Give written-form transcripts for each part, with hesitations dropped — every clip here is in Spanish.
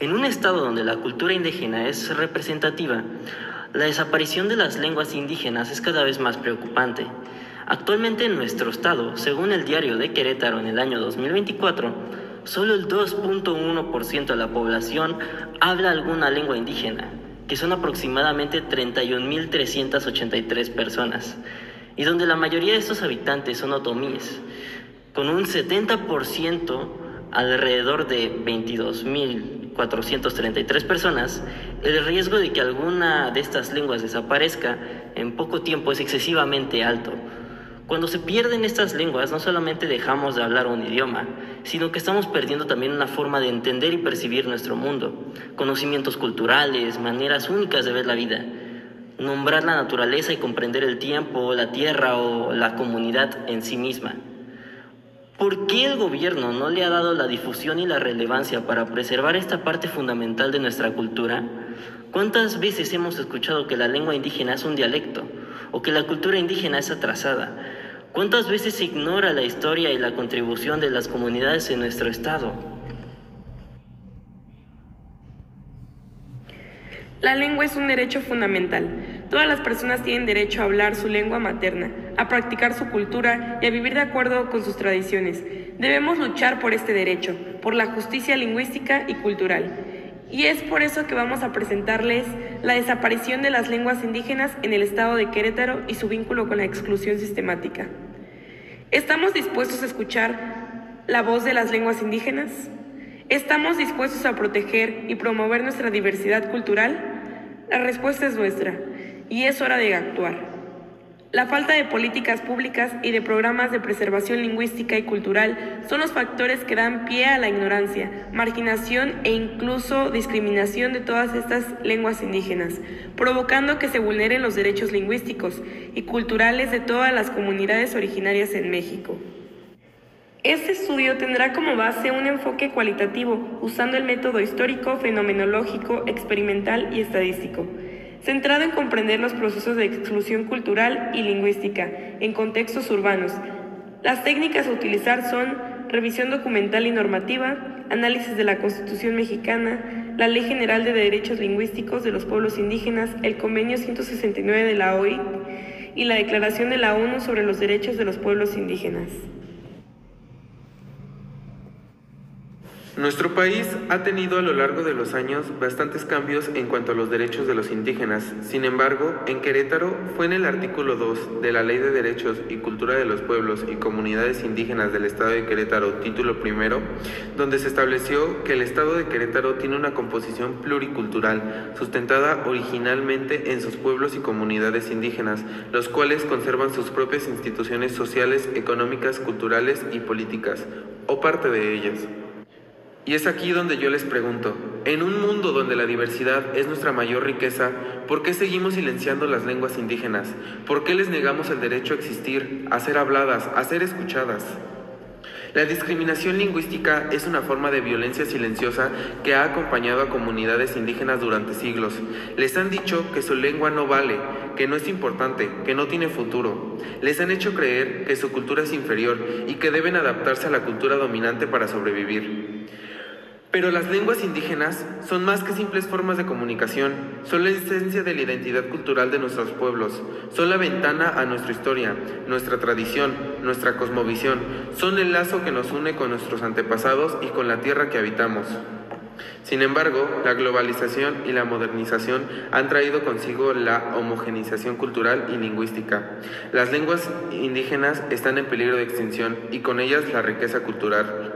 En un estado donde la cultura indígena es representativa, la desaparición de las lenguas indígenas es cada vez más preocupante. Actualmente en nuestro estado, según el Diario de Querétaro en el año 2024, solo el 2.1% de la población habla alguna lengua indígena, que son aproximadamente 31.383 personas, y donde la mayoría de estos habitantes son otomíes, con un 70%, alrededor de 22.433 personas. El riesgo de que alguna de estas lenguas desaparezca en poco tiempo es excesivamente alto. Cuando se pierden estas lenguas, no solamente dejamos de hablar un idioma, sino que estamos perdiendo también una forma de entender y percibir nuestro mundo, conocimientos culturales, maneras únicas de ver la vida, nombrar la naturaleza y comprender el tiempo, la tierra o la comunidad en sí misma. ¿Por qué el gobierno no le ha dado la difusión y la relevancia para preservar esta parte fundamental de nuestra cultura? ¿Cuántas veces hemos escuchado que la lengua indígena es un dialecto o que la cultura indígena es atrasada? ¿Cuántas veces se ignora la historia y la contribución de las comunidades en nuestro estado? La lengua es un derecho fundamental. Todas las personas tienen derecho a hablar su lengua materna, a practicar su cultura y a vivir de acuerdo con sus tradiciones. Debemos luchar por este derecho, por la justicia lingüística y cultural. Y es por eso que vamos a presentarles la desaparición de las lenguas indígenas en el estado de Querétaro y su vínculo con la exclusión sistemática. ¿Estamos dispuestos a escuchar la voz de las lenguas indígenas? ¿Estamos dispuestos a proteger y promover nuestra diversidad cultural? La respuesta es nuestra, y es hora de actuar. La falta de políticas públicas y de programas de preservación lingüística y cultural son los factores que dan pie a la ignorancia, marginación e incluso discriminación de todas estas lenguas indígenas, provocando que se vulneren los derechos lingüísticos y culturales de todas las comunidades originarias en México. Este estudio tendrá como base un enfoque cualitativo, usando el método histórico, fenomenológico, experimental y estadístico, centrado en comprender los procesos de exclusión cultural y lingüística en contextos urbanos. Las técnicas a utilizar son revisión documental y normativa, análisis de la Constitución mexicana, la Ley General de Derechos Lingüísticos de los Pueblos Indígenas, el Convenio 169 de la OIT y la Declaración de la ONU sobre los Derechos de los Pueblos Indígenas. Nuestro país ha tenido a lo largo de los años bastantes cambios en cuanto a los derechos de los indígenas. Sin embargo, en Querétaro fue en el artículo 2 de la Ley de Derechos y Cultura de los Pueblos y Comunidades Indígenas del Estado de Querétaro, título primero, donde se estableció que el Estado de Querétaro tiene una composición pluricultural, sustentada originalmente en sus pueblos y comunidades indígenas, los cuales conservan sus propias instituciones sociales, económicas, culturales y políticas, o parte de ellas. Y es aquí donde yo les pregunto, en un mundo donde la diversidad es nuestra mayor riqueza, ¿por qué seguimos silenciando las lenguas indígenas? ¿Por qué les negamos el derecho a existir, a ser habladas, a ser escuchadas? La discriminación lingüística es una forma de violencia silenciosa que ha acompañado a comunidades indígenas durante siglos. Les han dicho que su lengua no vale, que no es importante, que no tiene futuro. Les han hecho creer que su cultura es inferior y que deben adaptarse a la cultura dominante para sobrevivir. Pero las lenguas indígenas son más que simples formas de comunicación, son la esencia de la identidad cultural de nuestros pueblos, son la ventana a nuestra historia, nuestra tradición, nuestra cosmovisión, son el lazo que nos une con nuestros antepasados y con la tierra que habitamos. Sin embargo, la globalización y la modernización han traído consigo la homogeneización cultural y lingüística. Las lenguas indígenas están en peligro de extinción y con ellas la riqueza cultural.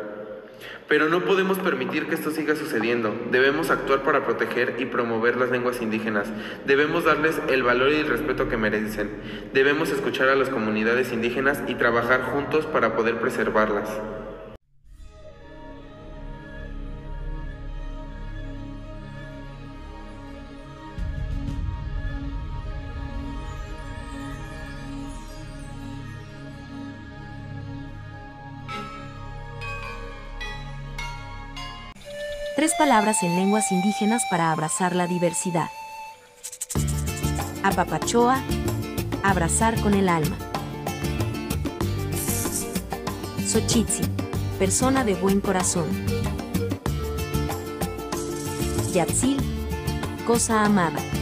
Pero no podemos permitir que esto siga sucediendo. Debemos actuar para proteger y promover las lenguas indígenas. Debemos darles el valor y el respeto que merecen. Debemos escuchar a las comunidades indígenas y trabajar juntos para poder preservarlas. Tres palabras en lenguas indígenas para abrazar la diversidad. Apapachoa, abrazar con el alma. Xochitzi, persona de buen corazón. Yatzil, cosa amada.